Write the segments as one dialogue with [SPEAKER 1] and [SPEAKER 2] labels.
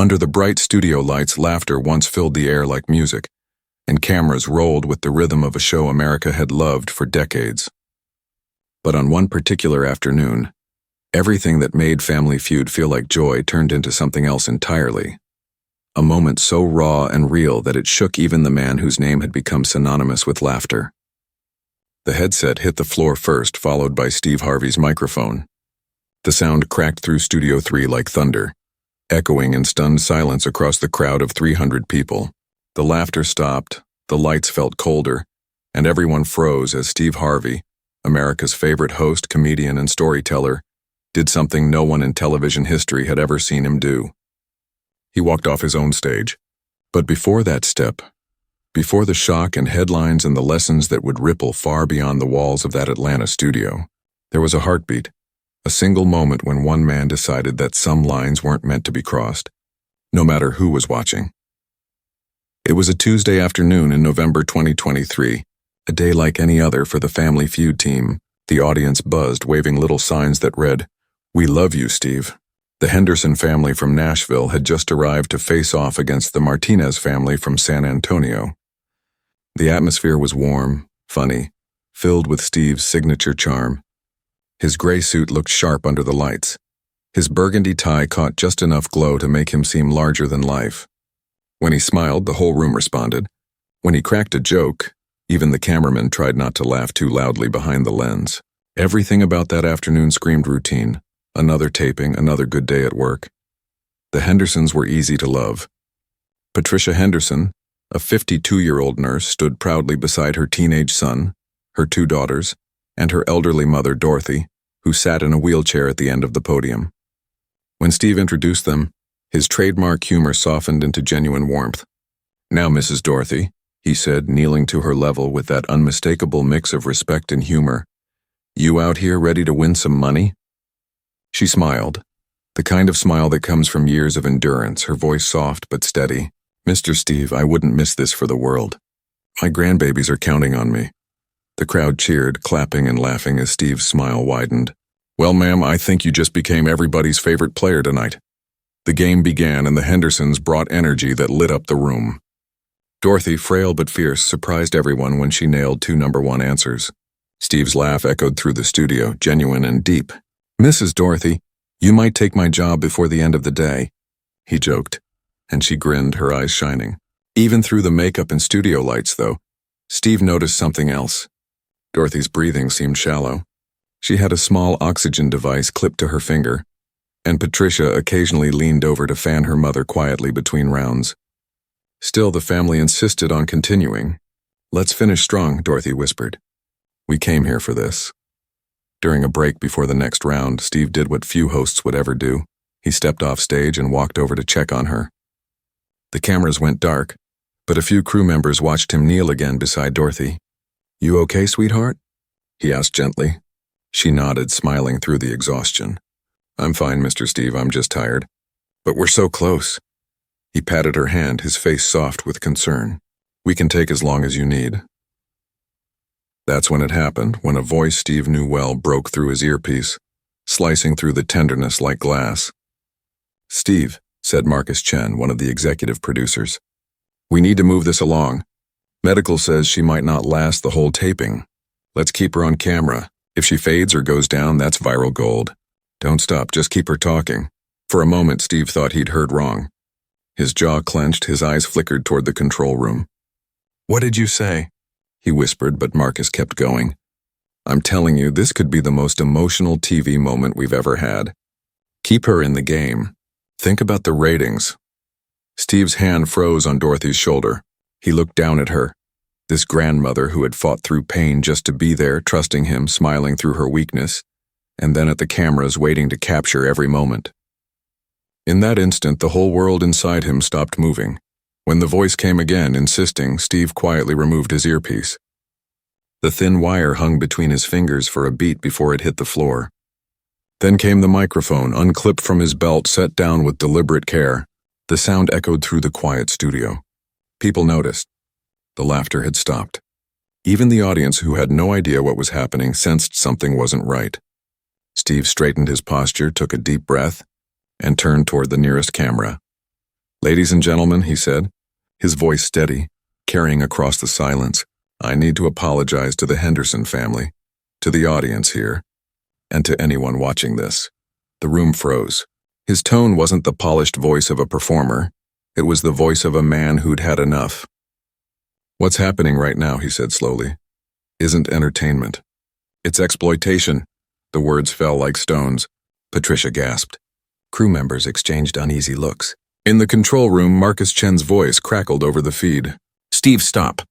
[SPEAKER 1] Under the bright studio lights, laughter once filled the air like music, and cameras rolled with the rhythm of a show America had loved for decades. But on one particular afternoon, everything that made Family Feud feel like joy turned into something else entirely. A moment so raw and real that it shook even the man whose name had become synonymous with laughter. The headset hit the floor first, followed by Steve Harvey's microphone. The sound cracked through Studio 3 like thunder, echoing in stunned silence across the crowd of 300 people. The laughter stopped, the lights felt colder, and everyone froze as Steve Harvey, America's favorite host, comedian, and storyteller, did something no one in television history had ever seen him do. He walked off his own stage. But before that step, before the shock and headlines and the lessons that would ripple far beyond the walls of that Atlanta studio, there was a heartbeat, a single moment when one man decided that some lines weren't meant to be crossed, no matter who was watching. It was a Tuesday afternoon in November 2023, a day like any other for the Family Feud team. The audience buzzed, waving little signs that read, "We love you, Steve." The Henderson family from Nashville had just arrived to face off against the Martinez family from San Antonio. The atmosphere was warm, funny, filled with Steve's signature charm. His gray suit looked sharp under the lights. His burgundy tie caught just enough glow to make him seem larger than life. When he smiled, the whole room responded. When he cracked a joke, even the cameraman tried not to laugh too loudly behind the lens. Everything about that afternoon screamed routine. Another taping, another good day at work. The Hendersons were easy to love. Patricia Henderson, a 52-year-old nurse, stood proudly beside her teenage son, her 2 daughters, and her elderly mother, Dorothy, who sat in a wheelchair at the end of the podium. When Steve introduced them, his trademark humor softened into genuine warmth. "Now, Mrs. Dorothy," he said, kneeling to her level with that unmistakable mix of respect and humor, "you out here ready to win some money?" She smiled, the kind of smile that comes from years of endurance, her voice soft but steady. "Mr. Steve, I wouldn't miss this for the world. My grandbabies are counting on me." The crowd cheered, clapping and laughing as Steve's smile widened. "Well, ma'am, I think you just became everybody's favorite player tonight." The game began, and the Hendersons brought energy that lit up the room. Dorothy, frail but fierce, surprised everyone when she nailed 2 number-1 answers. Steve's laugh echoed through the studio, genuine and deep. "Mrs. Dorothy, you might take my job before the end of the day," he joked, and she grinned, her eyes shining. Even through the makeup and studio lights, though, Steve noticed something else. Dorothy's breathing seemed shallow. She had a small oxygen device clipped to her finger, and Patricia occasionally leaned over to fan her mother quietly between rounds. Still, the family insisted on continuing. "Let's finish strong," Dorothy whispered. "We came here for this." During a break before the next round, Steve did what few hosts would ever do. He stepped off stage and walked over to check on her. The cameras went dark, but a few crew members watched him kneel again beside Dorothy. "You okay, sweetheart?" he asked gently. She nodded, smiling through the exhaustion. "I'm fine, Mr. Steve, I'm just tired. But we're so close." He patted her hand, his face soft with concern. "We can take as long as you need." That's when it happened, when a voice Steve knew well broke through his earpiece, slicing through the tenderness like glass. "Steve," said Marcus Chen, one of the executive producers, "we need to move this along. Medical says she might not last the whole taping. Let's keep her on camera. If she fades or goes down, that's viral gold. Don't stop, just keep her talking." For a moment, Steve thought he'd heard wrong. His jaw clenched, his eyes flickered toward the control room. "What did you say?" he whispered, but Marcus kept going. "I'm telling you, this could be the most emotional TV moment we've ever had. Keep her in the game. Think about the ratings." Steve's hand froze on Dorothy's shoulder. He looked down at her, this grandmother who had fought through pain just to be there, trusting him, smiling through her weakness, and then at the cameras waiting to capture every moment. In that instant, the whole world inside him stopped moving. When the voice came again, insisting, Steve quietly removed his earpiece. The thin wire hung between his fingers for a beat before it hit the floor. Then came the microphone, unclipped from his belt, set down with deliberate care. The sound echoed through the quiet studio. People noticed. The laughter had stopped. Even the audience, who had no idea what was happening, sensed something wasn't right. Steve straightened his posture, took a deep breath, and turned toward the nearest camera. "Ladies and gentlemen," he said, his voice steady, carrying across the silence, "I need to apologize to the Henderson family, to the audience here, and to anyone watching this." The room froze. His tone wasn't the polished voice of a performer. It was the voice of a man who'd had enough. "What's happening right now," he said slowly, "isn't entertainment. It's exploitation." The words fell like stones. Patricia gasped. Crew members exchanged uneasy looks. In the control room, Marcus Chen's voice crackled over the feed. "Steve, stop.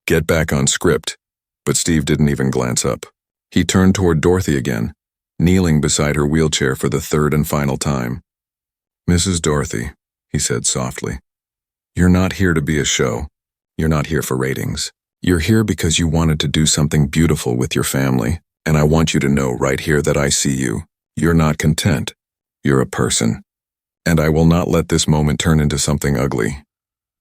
[SPEAKER 1] Get back on script." But Steve didn't even glance up. He turned toward Dorothy again, kneeling beside her wheelchair for the third and final time. "Mrs. Dorothy," he said softly, "you're not here to be a show. You're not here for ratings. You're here because you wanted to do something beautiful with your family, and I want you to know right here that I see you. You're not content. You're a person. And I will not let this moment turn into something ugly."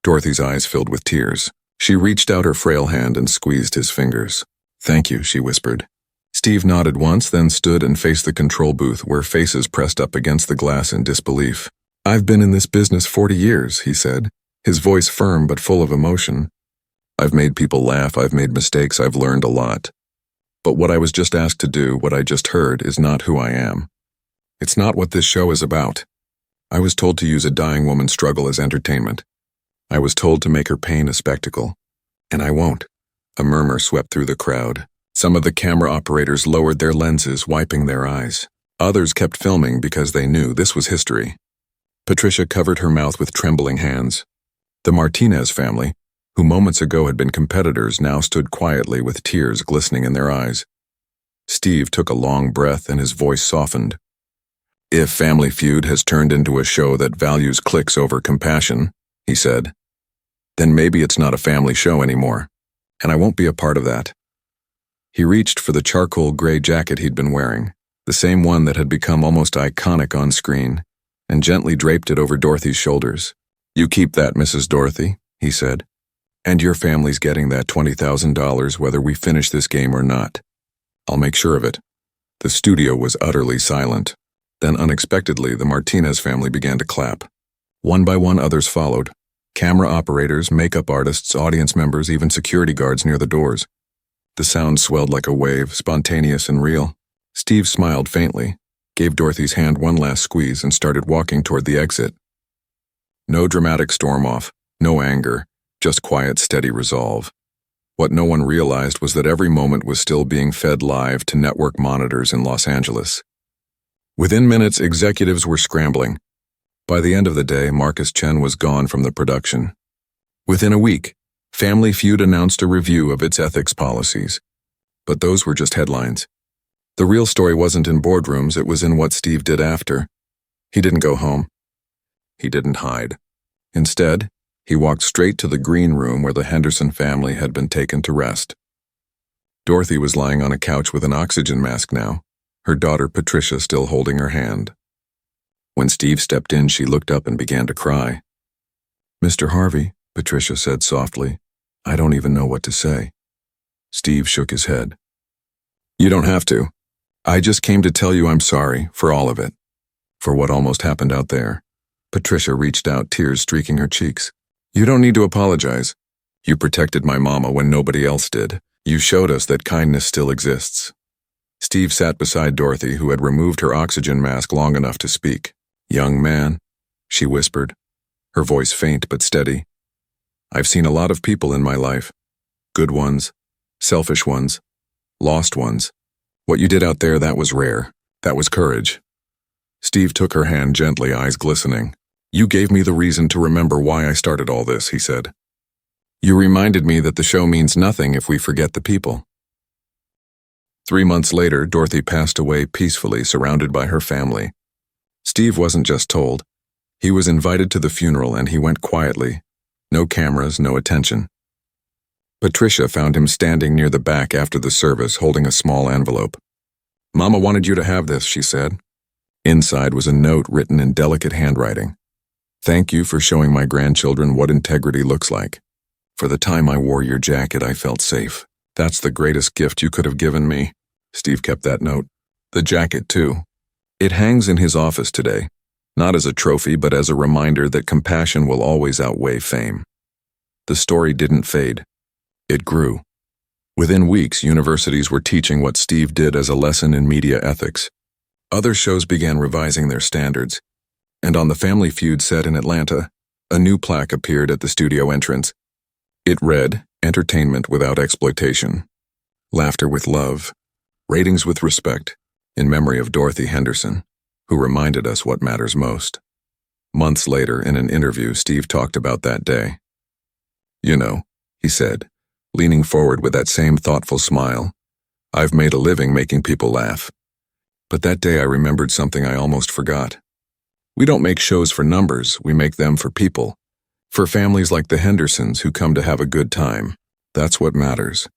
[SPEAKER 1] Dorothy's eyes filled with tears. She reached out her frail hand and squeezed his fingers. "Thank you," she whispered. Steve nodded once, then stood and faced the control booth where faces pressed up against the glass in disbelief. "I've been in this business 40 years, he said, his voice firm but full of emotion. "I've made people laugh, I've made mistakes, I've learned a lot. But what I was just asked to do, what I just heard, is not who I am. It's not what this show is about. I was told to use a dying woman's struggle as entertainment. I was told to make her pain a spectacle. And I won't." A murmur swept through the crowd. Some of the camera operators lowered their lenses, wiping their eyes. Others kept filming because they knew this was history. Patricia covered her mouth with trembling hands. The Martinez family, who moments ago had been competitors, now stood quietly with tears glistening in their eyes. Steve took a long breath and his voice softened. "If Family Feud has turned into a show that values clicks over compassion," he said, "then maybe it's not a family show anymore, and I won't be a part of that." He reached for the charcoal gray jacket he'd been wearing, the same one that had become almost iconic on screen, and gently draped it over Dorothy's shoulders. "You keep that, Mrs. Dorothy," he said, "and your family's getting that $20,000 whether we finish this game or not. I'll make sure of it." The studio was utterly silent. Then unexpectedly, the Martinez family began to clap. One by one, others followed. Camera operators, makeup artists, audience members, even security guards near the doors. The sound swelled like a wave, spontaneous and real. Steve smiled faintly, gave Dorothy's hand one last squeeze, and started walking toward the exit. No dramatic storm-off, no anger, just quiet, steady resolve. What no one realized was that every moment was still being fed live to network monitors in Los Angeles. Within minutes, executives were scrambling. By the end of the day, Marcus Chen was gone from the production. Within a week, Family Feud announced a review of its ethics policies. But those were just headlines. The real story wasn't in boardrooms, it was in what Steve did after. He didn't go home. He didn't hide. Instead, he walked straight to the green room where the Henderson family had been taken to rest. Dorothy was lying on a couch with an oxygen mask now, her daughter Patricia still holding her hand. When Steve stepped in, she looked up and began to cry. "Mr. Harvey," Patricia said softly, "I don't even know what to say." Steve shook his head. "You don't have to. I just came to tell you I'm sorry for all of it. For what almost happened out there." Patricia reached out, tears streaking her cheeks. "You don't need to apologize. You protected my mama when nobody else did. You showed us that kindness still exists." Steve sat beside Dorothy, who had removed her oxygen mask long enough to speak. "Young man," she whispered, her voice faint but steady, "I've seen a lot of people in my life. Good ones, selfish ones, lost ones. What you did out there, that was rare. That was courage." Steve took her hand gently, eyes glistening. "You gave me the reason to remember why I started all this," he said. "You reminded me that the show means nothing if we forget the people." 3 months later, Dorothy passed away peacefully, surrounded by her family. Steve wasn't just told. He was invited to the funeral, and he went quietly. No cameras, no attention. Patricia found him standing near the back after the service, holding a small envelope. "Mama wanted you to have this," she said. Inside was a note written in delicate handwriting. "Thank you for showing my grandchildren what integrity looks like. For the time I wore your jacket, I felt safe. That's the greatest gift you could have given me." Steve kept that note. The jacket, too. It hangs in his office today. not as a trophy but as a reminder that compassion will always outweigh fame. The story didn't fade. It grew. Within weeks, universities were teaching what Steve did as a lesson in media ethics. Other shows began revising their standards. And on the Family Feud set in Atlanta, a new plaque appeared at the studio entrance. It read, "Entertainment without exploitation. Laughter with love. Ratings with respect," in memory of Dorothy Henderson, who reminded us what matters most. Months later, in an interview, Steve talked about that day. "You know," he said, leaning forward with that same thoughtful smile, "I've made a living making people laugh. But that day I remembered something I almost forgot. We don't make shows for numbers, we make them for people. For families like the Hendersons who come to have a good time. That's what matters.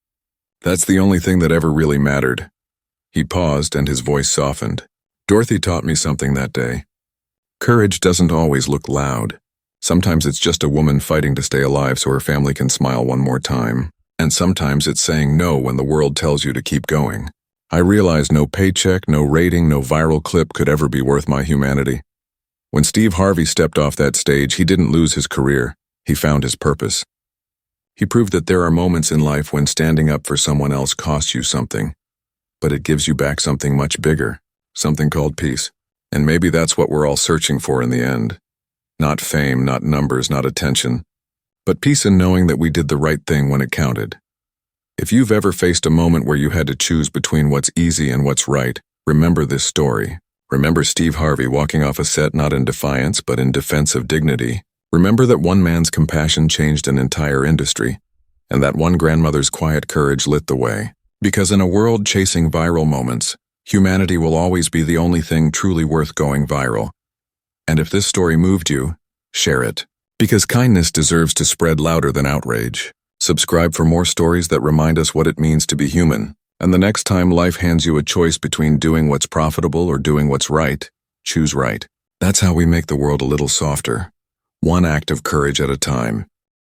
[SPEAKER 1] That's the only thing that ever really mattered." He paused and his voice softened. "Dorothy taught me something that day. Courage doesn't always look loud. Sometimes it's just a woman fighting to stay alive so her family can smile one more time. And sometimes it's saying no when the world tells you to keep going." I realized no paycheck, no rating, no viral clip could ever be worth my humanity. When Steve Harvey stepped off that stage, he didn't lose his career. He found his purpose. He proved that there are moments in life when standing up for someone else costs you something, but it gives you back something much bigger, something called peace. And maybe that's what we're all searching for in the end. Not fame, not numbers, not attention, but peace in knowing that we did the right thing when it counted. If you've ever faced a moment where you had to choose between what's easy and what's right, remember this story. Remember Steve Harvey walking off a set not in defiance but in defense of dignity. Remember that one man's compassion changed an entire industry, and that one grandmother's quiet courage lit the way. Because in a world chasing viral moments, humanity will always be the only thing truly worth going viral. And if this story moved you, share it. Because kindness deserves to spread louder than outrage. Subscribe for more stories that remind us what it means to be human. And the next time life hands you a choice between doing what's profitable or doing what's right, choose right. That's how we make the world a little softer. One act of courage at a time.